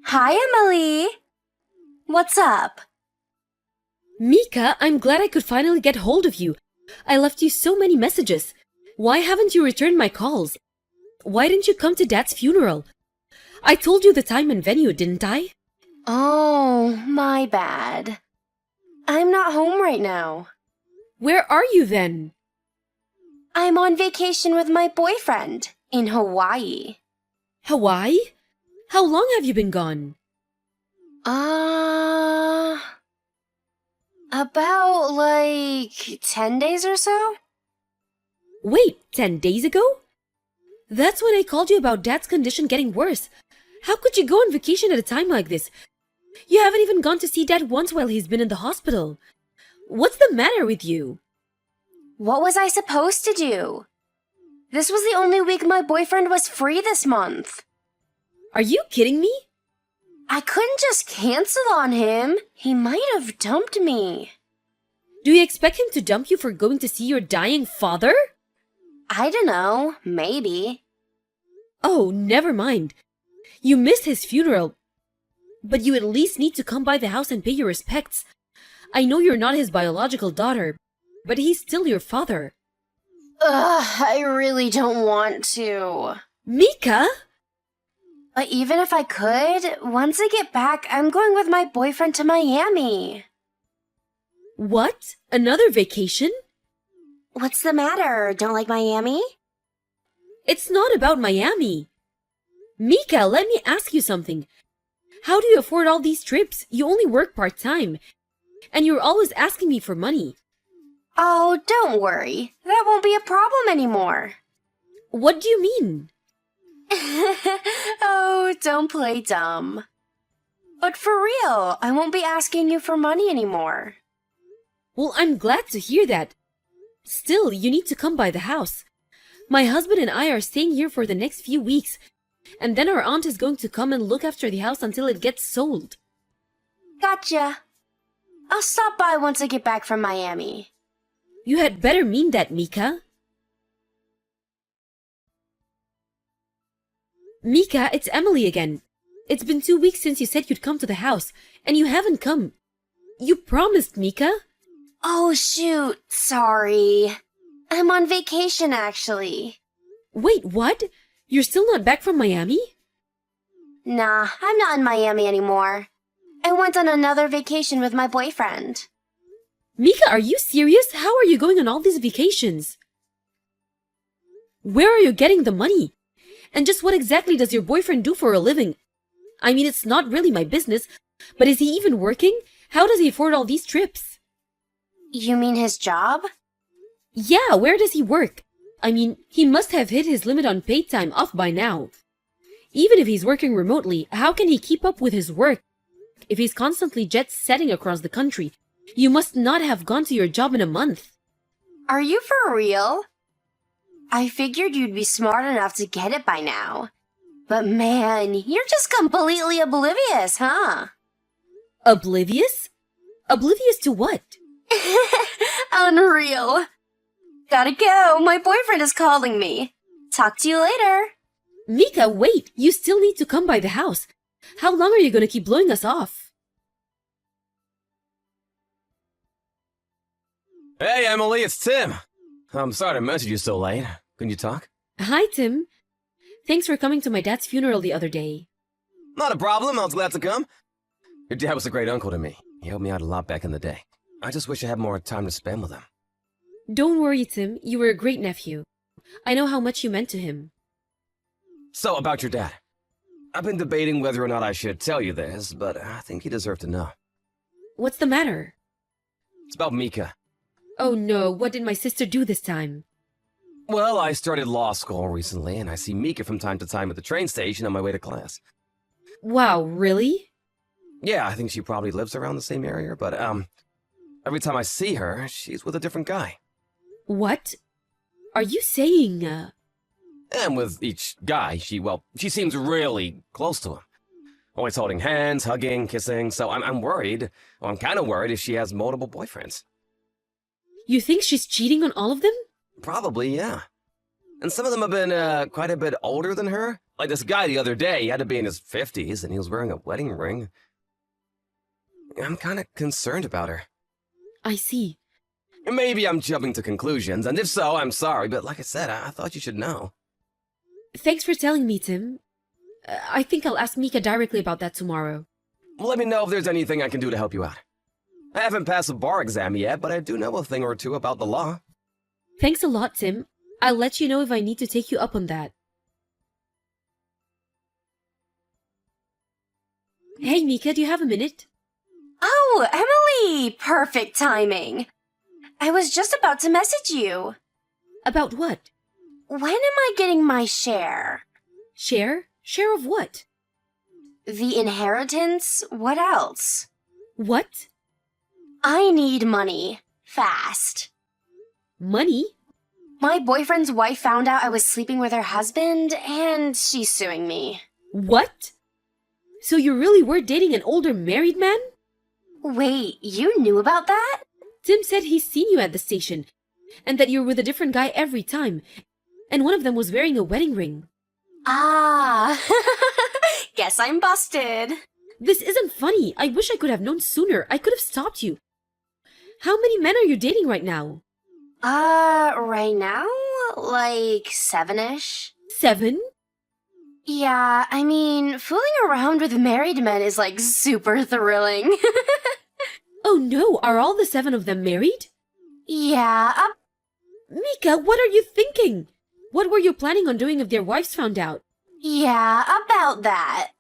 Hi, Emily. What's up? Mika, I'm glad I could finally get hold of you. I left you so many messages. Why haven't you returned my calls? Why didn't you come to Dad's funeral? I told you the time and venue, didn't I? Oh, my bad. I'm not home right now. Where are you then? I'm on vacation with my boyfriend in Hawaii. Hawaii? How long have you been gone? Uh, about 10 days or so? Wait, 10 days ago? That's when I called you about Dad's condition getting worse. How could you go on vacation at a time like this? You haven't even gone to see Dad once while he's been in the hospital. What's the matter with you? What was I supposed to do? This was the only week my boyfriend was free this month. Are you kidding me? I couldn't just cancel on him. He might have dumped me. Do you expect him to dump you for going to see your dying father? I don't know. Maybe. Oh, never mind. You missed his funeral. But you at least need to come by the house and pay your respects. I know you're not his biological daughter, but he's still your father. Ugh, I really don't want to. Mika? But even if I could, once I get back, I'm going with my boyfriend to Miami. What? Another vacation? What's the matter? Don't like Miami? It's not about Miami. Mika, let me ask you something. How do you afford all these trips? You only work part-time. And you're always asking me for money. Oh, don't worry. That won't be a problem anymore. What do you mean? Oh, don't play dumb. But for real, I won't be asking you for money anymore. Well, I'm glad to hear that. Still, you need to come by the house. My husband and I are staying here for the next few weeks, and then our aunt is going to come and look after the house until it gets sold. Gotcha. I'll stop by once I get back from Miami. You had better mean that, Mika. Mika, it's Emily again. It's been 2 weeks since you said you'd come to the house, and you haven't come. You promised, Mika. Oh, shoot. Sorry. I'm on vacation, actually. Wait, what? You're still not back from Miami? Nah, I'm not in Miami anymore. I went on another vacation with my boyfriend. Mika, are you serious? How are you going on all these vacations? Where are you getting the money? And just what exactly does your boyfriend do for a living? I mean, it's not really my business, but is he even working? How does he afford all these trips? You mean his job? Yeah, where does he work? I mean, he must have hit his limit on paid time off by now. Even if he's working remotely, how can he keep up with his work if he's constantly jet-setting across the country? You must not have gone to your job in a month. Are you for real? I figured you'd be smart enough to get it by now. But man, you're just completely oblivious, huh? Oblivious? Oblivious to what? Unreal. Gotta go. My boyfriend is calling me. Talk to you later. Mika, wait! You still need to come by the house. How long are you gonna keep blowing us off? Hey, Emily, it's Tim. I'm sorry to message you so late. Can you talk? Hi, Tim. Thanks for coming to my dad's funeral the other day. Not a problem. I was glad to come. Your dad was a great uncle to me. He helped me out a lot back in the day. I just wish I had more time to spend with him. Don't worry, Tim. You were a great nephew. I know how much you meant to him. So, about your dad. I've been debating whether or not I should tell you this, but I think you deserve to know. What's the matter? It's about Mika. Oh no, what did my sister do this time? Well, I started law school recently, and I see Mika from time to time at the train station on my way to class. Wow, really? Yeah, I think she probably lives around the same area, but, every time I see her, she's with a different guy. What? Are you saying, And with each guy, she seems really close to him. Always holding hands, hugging, kissing, so I'm worried, or I'm kind of worried if she has multiple boyfriends. You think she's cheating on all of them? Probably, yeah. And some of them have been quite a bit older than her. Like this guy the other day, he had to be in his 50s and he was wearing a wedding ring. I'm kind of concerned about her. I see. Maybe I'm jumping to conclusions, and if so, I'm sorry, but like I said, I thought you should know. Thanks for telling me, Tim. I think I'll ask Mika directly about that tomorrow. Let me know if there's anything I can do to help you out. I haven't passed a bar exam yet, but I do know a thing or two about the law. Thanks a lot, Tim. I'll let you know if I need to take you up on that. Hey, Mika, do you have a minute? Oh, Emily! Perfect timing. I was just about to message you. About what? When am I getting my share? Share? Share of what? The inheritance? What else? What? I need money. Fast. Money? My boyfriend's wife found out I was sleeping with her husband, and she's suing me. What? So you really were dating an older married man? Wait, you knew about that? Tim said he's seen you at the station, and that you're with a different guy every time, and one of them was wearing a wedding ring. Ah, guess I'm busted. This isn't funny. I wish I could have known sooner. I could have stopped you. How many men are you dating right now? Right now? Like 7-ish? 7? Yeah, I mean, fooling around with married men is like super thrilling. Oh no, are all the 7 of them married? Yeah, Mika, what are you thinking? What were you planning on doing if their wives found out? yeah, about that.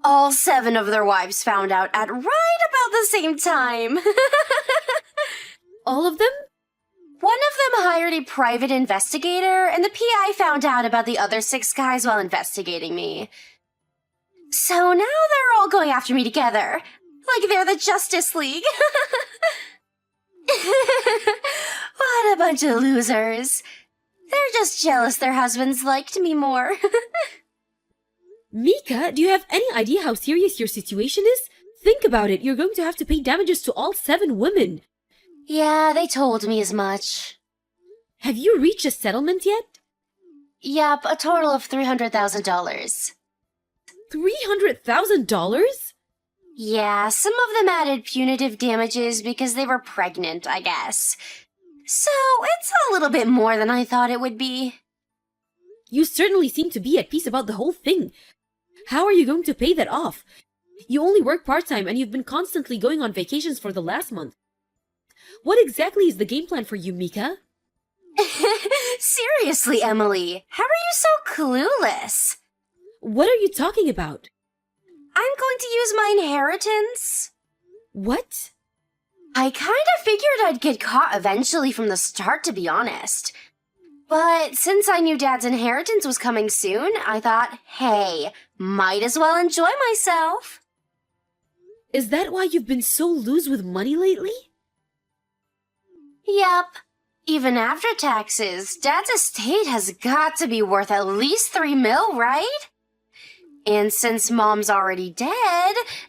All 7 of their wives found out at right about the same time. All of them? One of them hired a private investigator, and the PI found out about the other 6 guys while investigating me. So now they're all going after me together, like they're the Justice League. What a bunch of losers. They're just jealous their husbands liked me more. Mika, do you have any idea how serious your situation is? Think about it. You're going to have to pay damages to all 7 women. Yeah, they told me as much. Have you reached a settlement yet? Yep, a total of $300,000. $300,000? Yeah, some of them added punitive damages because they were pregnant, I guess. So, it's a little bit more than I thought it would be. You certainly seem to be at peace about the whole thing. How are you going to pay that off? You only work part-time and you've been constantly going on vacations for the last month. What exactly is the game plan for you, Mika? Seriously, Emily, how are you so clueless? What are you talking about? I'm going to use my inheritance. What? I kind of figured I'd get caught eventually from the start, to be honest. But since I knew Dad's inheritance was coming soon, I thought, hey, might as well enjoy myself. Is that why you've been so loose with money lately? Yep. Even after taxes, Dad's estate has got to be worth at least $3 million, right? And since Mom's already dead,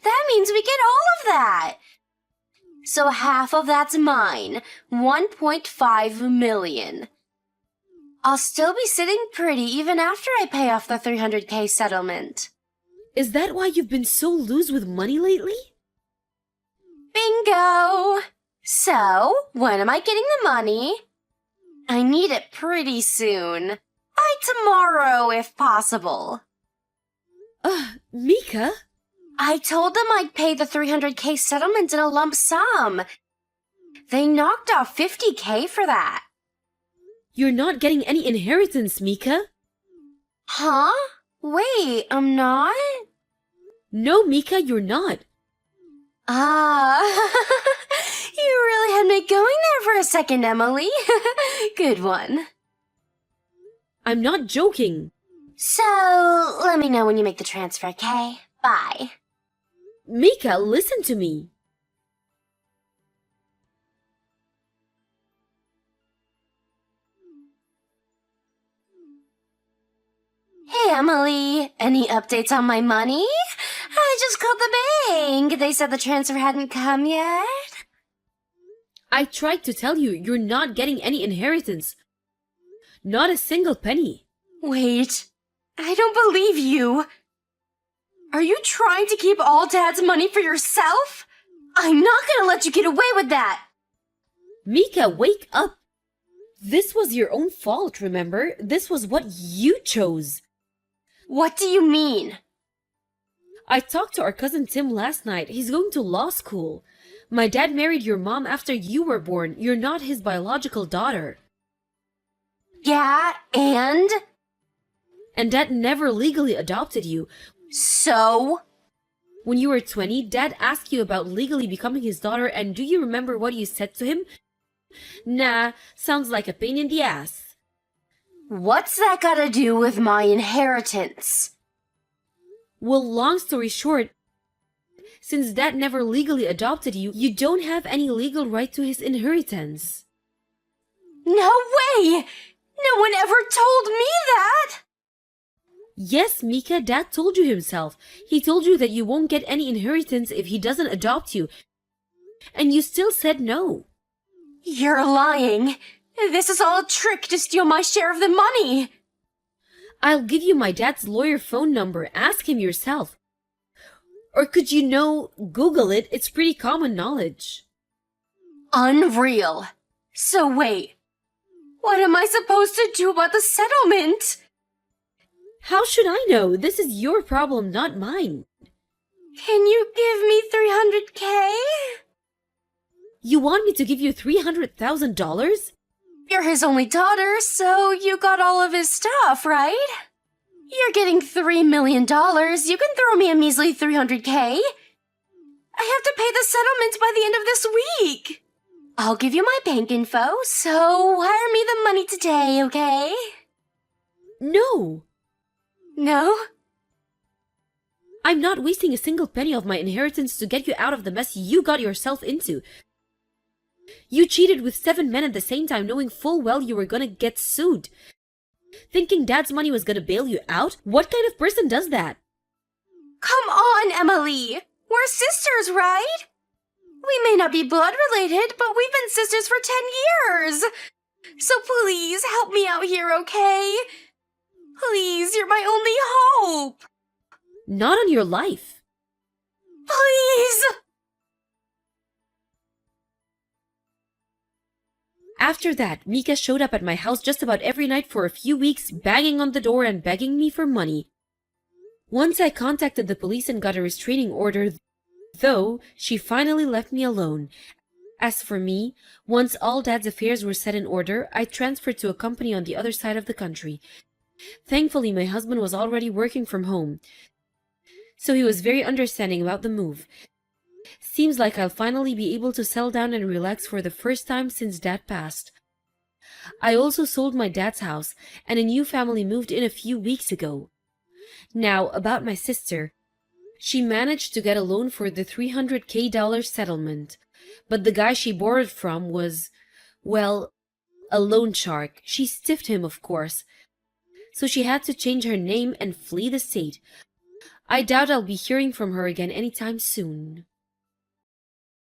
that means we get all of that. So half of that's mine, $1.5 million. I'll still be sitting pretty even after I pay off the $300K settlement. Is that why you've been so loose with money lately? Bingo! So, when am I getting the money? I need it pretty soon. By tomorrow, if possible. Mika? I told them I'd pay the $300K settlement in a lump sum. They knocked off $50K for that. You're not getting any inheritance, Mika. Huh? Wait, I'm not? No, Mika, you're not. Ah, you really had me going there for a second, Emily. Good one. I'm not joking. So, let me know when you make the transfer, okay? Bye. Mika, listen to me. Hey, Emily. Any updates on my money? I just called the bank. They said the transfer hadn't come yet. I tried to tell you, you're not getting any inheritance. Not a single penny. Wait, I don't believe you. Are you trying to keep all Dad's money for yourself? I'm not gonna let you get away with that. Mika, wake up! This was your own fault, remember? This was what you chose. What do you mean? I talked to our cousin Tim last night. He's going to law school. My dad married your mom after you were born. You're not his biological daughter. Yeah, and? And Dad never legally adopted you. So? When you were 20, Dad asked you about legally becoming his daughter, and do you remember what you said to him? Nah, sounds like a pain in the ass. What's that gotta do with my inheritance? Well, long story short, since Dad never legally adopted you, you don't have any legal right to his inheritance. No way! No one ever told me that! Yes, Mika, Dad told you himself. He told you that you won't get any inheritance if he doesn't adopt you. And you still said no. You're lying. This is all a trick to steal my share of the money. I'll give you my dad's lawyer phone number. Ask him yourself. Or could you Google it? It's pretty common knowledge. Unreal. So wait, what am I supposed to do about the settlement? How should I know? This is your problem, not mine. Can you give me $300K? You want me to give you $300,000? You're his only daughter, so you got all of his stuff, right? You're getting $3 million. You can throw me a measly $300K. I have to pay the settlement by the end of this week. I'll give you my bank info, so wire me the money today, okay? No. No? I'm not wasting a single penny of my inheritance to get you out of the mess you got yourself into. You cheated with 7 men at the same time, knowing full well you were gonna get sued. Thinking Dad's money was gonna bail you out? What kind of person does that? Come on, Emily. We're sisters, right? We may not be blood related, but we've been sisters for 10 years. So please help me out here, okay? Please, you're my only hope. Not on your life. Please. After that, Mika showed up at my house just about every night for a few weeks, banging on the door and begging me for money. Once I contacted the police and got a restraining order, though she finally left me alone. As for me, once all Dad's affairs were set in order, I transferred to a company on the other side of the country. Thankfully, my husband was already working from home, so he was very understanding about the move. Seems like I'll finally be able to settle down and relax for the first time since Dad passed. I also sold my dad's house, and a new family moved in a few weeks ago. Now, about my sister. She managed to get a loan for the $300K settlement, but the guy she borrowed from was, well, a loan shark. She stiffed him, of course. So she had to change her name and flee the state. I doubt I'll be hearing from her again anytime soon.